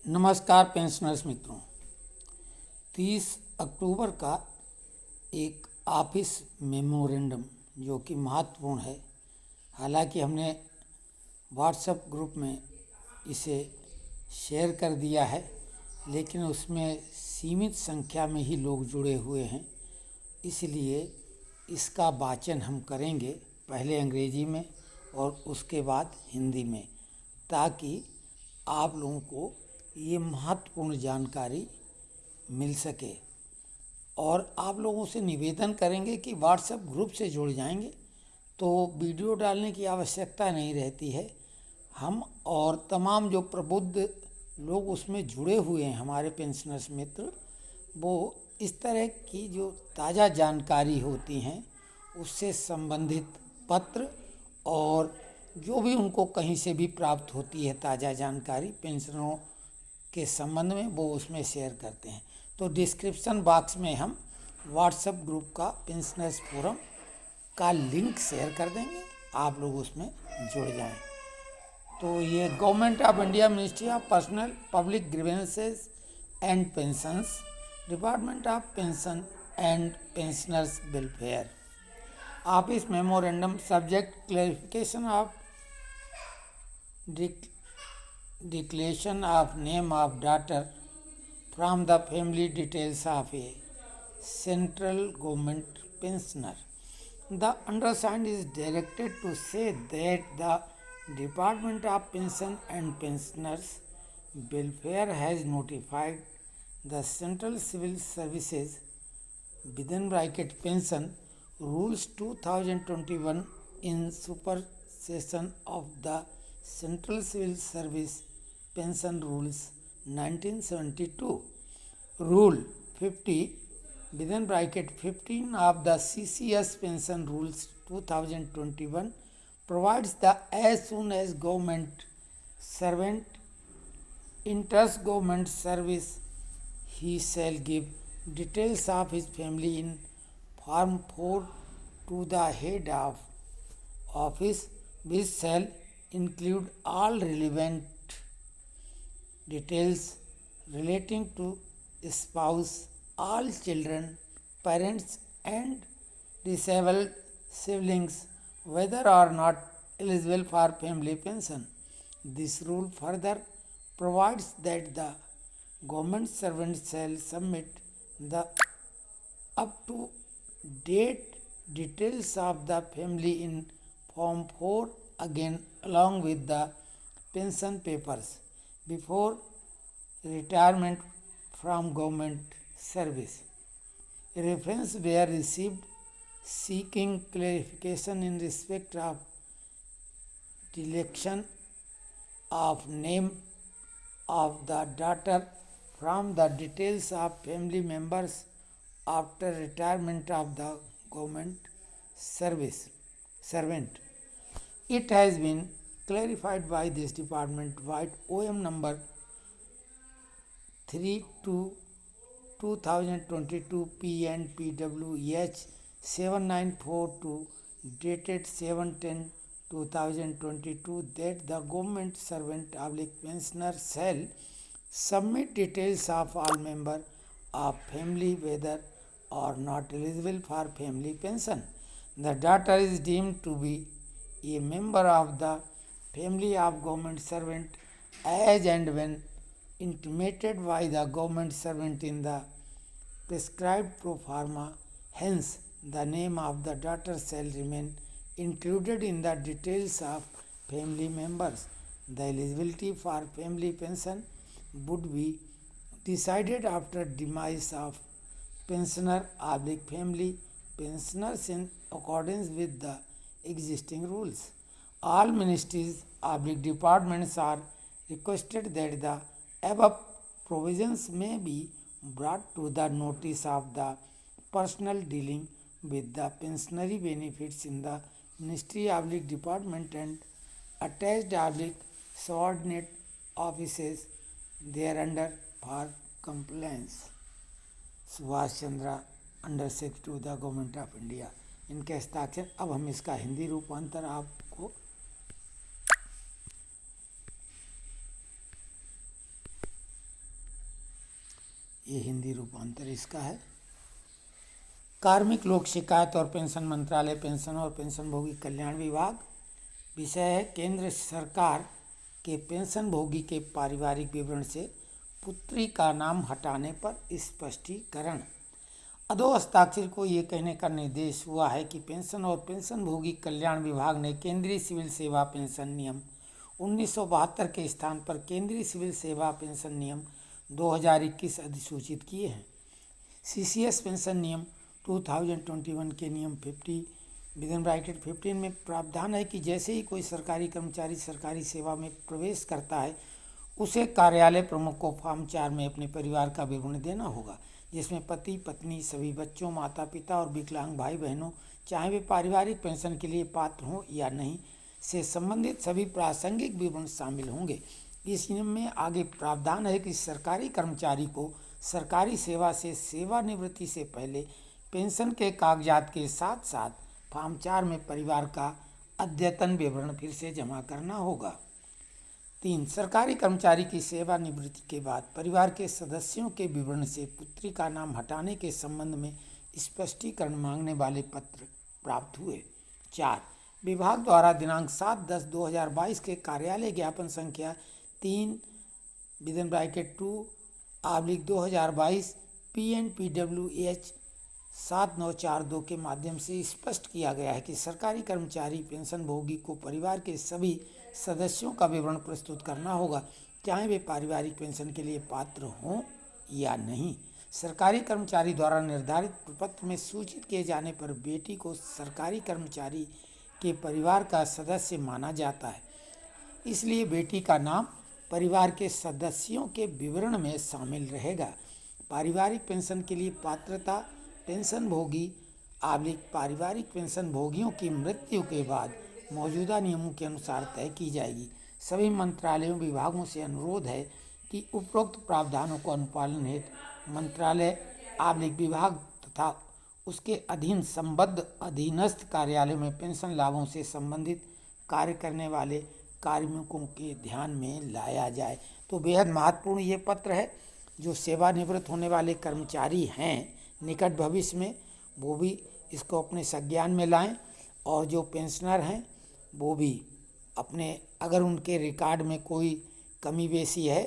नमस्कार पेंशनर्स मित्रों। 30 अक्टूबर का एक ऑफिस मेमोरेंडम जो कि महत्वपूर्ण है। हालांकि हमने व्हाट्सएप ग्रुप में इसे शेयर कर दिया है, लेकिन उसमें सीमित संख्या में ही लोग जुड़े हुए हैं, इसलिए इसका वाचन हम करेंगे, पहले अंग्रेजी में और उसके बाद हिंदी में, ताकि आप लोगों को ये महत्वपूर्ण जानकारी मिल सके। और आप लोगों से निवेदन करेंगे कि व्हाट्सएप ग्रुप से जुड़ जाएंगे तो वीडियो डालने की आवश्यकता नहीं रहती है। हम और तमाम जो प्रबुद्ध लोग उसमें जुड़े हुए हैं, हमारे पेंशनर्स मित्र, वो इस तरह की जो ताज़ा जानकारी होती हैं उससे संबंधित पत्र और जो भी उनको कहीं से भी प्राप्त होती है ताज़ा जानकारी पेंशनरों के संबंध में, वो उसमें शेयर करते हैं। तो डिस्क्रिप्शन बॉक्स में हम व्हाट्सएप ग्रुप का पेंशनर्स फोरम का लिंक शेयर कर देंगे, आप लोग उसमें जुड़ जाएं। तो ये government of India, ministry of personnel public grievances and pensions, department of pension and pensioners welfare, office memorandum, subject clarification of declaration of name of daughter from the family details of a central government pensioner. The undersigned is directed to say that the Department of Pension and Pensioners Welfare has notified the Central Civil Services within bracket pension rules 2021 in supersession of the Central Civil Service Pension Rules 1972. Rule 50 within bracket 15 of the CCS Pension Rules 2021 provides that as soon as government servant enters government service, he shall give details of his family in Form 4 to the head of office, which shall include all relevant details relating to spouse, all children, parents, and disabled siblings, whether or not eligible for family pension. This rule further provides that the government servant shall submit the up to date details of the family in Form 4 again along with the pension papers before retirement from government service. A reference were received seeking clarification in respect of deletion of name of the daughter from the details of family members after retirement of the government servant. It has been clarified by this department wide OM number 32/2022 PNPWH 7942 dated 7/10/2022 that the government servant pensioner shall submit details of all members of family whether or not eligible for family pension. The daughter is deemed to be a member of the family of government servant as and when intimated by the government servant in the prescribed pro forma. Hence, the name of the daughter shall remain included in the details of family members. The eligibility for family pension would be decided after demise of pensioner family pensioners in accordance with the existing rules. All ministries departments are requested that the above provisions may be brought to the notice of the personal dealing with the pensionary benefits in the ministry department and attached subordinate offices thereunder for compliance. Subhash Chandra, under secretary to the government of India, इनके हस्ताक्षर। अब हम इसका हिंदी रूपांतर आपको ये हिंदी रूपांतर इसका है। कार्मिक लोक शिकायत और पेंशन मंत्रालय, पेंशन और पेंशनभोगी कल्याण विभाग। विषय है केंद्र सरकार के पेंशनभोगी के पारिवारिक विवरण से पुत्री का नाम हटाने पर स्पष्टीकरण। अधो हस्ताक्षर को ये कहने का निर्देश हुआ है कि पेंशन और पेंशनभोगी कल्याण विभाग ने केंद्रीय सिविल सेवा पेंशन नियम 1972 के स्थान पर केंद्रीय सिविल सेवा पेंशन नियम 2021 अधिसूचित किए हैं। सीसीएस पेंशन नियम 2021 के नियम 15 में प्रावधान है कि जैसे ही कोई सरकारी कर्मचारी सरकारी सेवा में प्रवेश करता है उसे कार्यालय प्रमुख को फॉर्म 4 में अपने परिवार का विवरण देना होगा, जिसमें पति पत्नी, सभी बच्चों, माता पिता और विकलांग भाई बहनों, चाहे वे पारिवारिक पेंशन के लिए पात्र हों या नहीं, से संबंधित सभी प्रासंगिक विवरण शामिल होंगे। इस नियम में आगे प्रावधान है कि सरकारी कर्मचारी को सरकारी सेवा से सेवानिवृत्ति से पहले पेंशन के कागजात के साथ साथ फॉर्म 4 में परिवार का अद्यतन विवरण फिर से जमा करना होगा। 3. सरकारी कर्मचारी की सेवानिवृत्ति के बाद परिवार के सदस्यों के विवरण से पुत्री का नाम हटाने के संबंध में स्पष्टीकरण मांगने वाले पत्र प्राप्त हुए। 4. विभाग द्वारा दिनांक 7/10/2022 के कार्यालय ज्ञापन संख्या 3/2/2022 PNPWH 7942 के माध्यम से स्पष्ट किया गया है कि सरकारी कर्मचारी पेंशनभोगी को परिवार के सभी सदस्यों का विवरण प्रस्तुत करना होगा, चाहे वे पारिवारिक पेंशन के लिए पात्र हों या नहीं। सरकारी कर्मचारी द्वारा निर्धारित प्रपत्र में सूचित किए जाने पर बेटी को सरकारी कर्मचारी के परिवार का सदस्य माना जाता है, इसलिए बेटी का नाम परिवार के सदस्यों के विवरण में शामिल रहेगा। पारिवारिक पेंशन के लिए पात्रता पेंशनभोगी पारिवारिक पेंशनभोगियों की मृत्यु के बाद मौजूदा नियमों के अनुसार तय की जाएगी। सभी मंत्रालयों विभागों से अनुरोध है कि उपरोक्त प्रावधानों को अनुपालन हेतु मंत्रालय विभाग तथा उसके अधीन संबद्ध अधीनस्थ कार्यालयों में पेंशन लाभों से संबंधित कार्य करने वाले कार्मिकों के ध्यान में लाया जाए। तो बेहद महत्वपूर्ण ये पत्र है। जो सेवानिवृत्त होने वाले कर्मचारी हैं निकट भविष्य में, वो भी इसको अपने संज्ञान में लाएं, और जो पेंशनर हैं वो भी अपने, अगर उनके रिकॉर्ड में कोई कमी बेसी है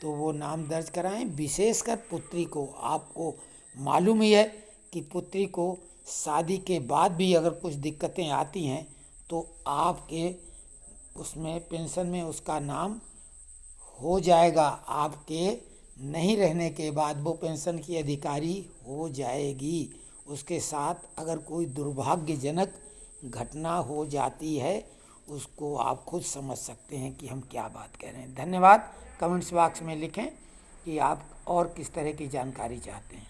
तो वो नाम दर्ज कराएं। विशेषकर पुत्री को, आपको मालूम ही है कि पुत्री को शादी के बाद भी अगर कुछ दिक्कतें आती हैं तो आपके उसमें पेंशन में उसका नाम हो जाएगा, आपके नहीं रहने के बाद वो पेंशन की अधिकारी हो जाएगी। उसके साथ अगर कोई दुर्भाग्यजनक घटना हो जाती है उसको आप खुद समझ सकते हैं कि हम क्या बात कह रहे हैं। धन्यवाद। कमेंट्स बॉक्स में लिखें कि आप और किस तरह की जानकारी चाहते हैं।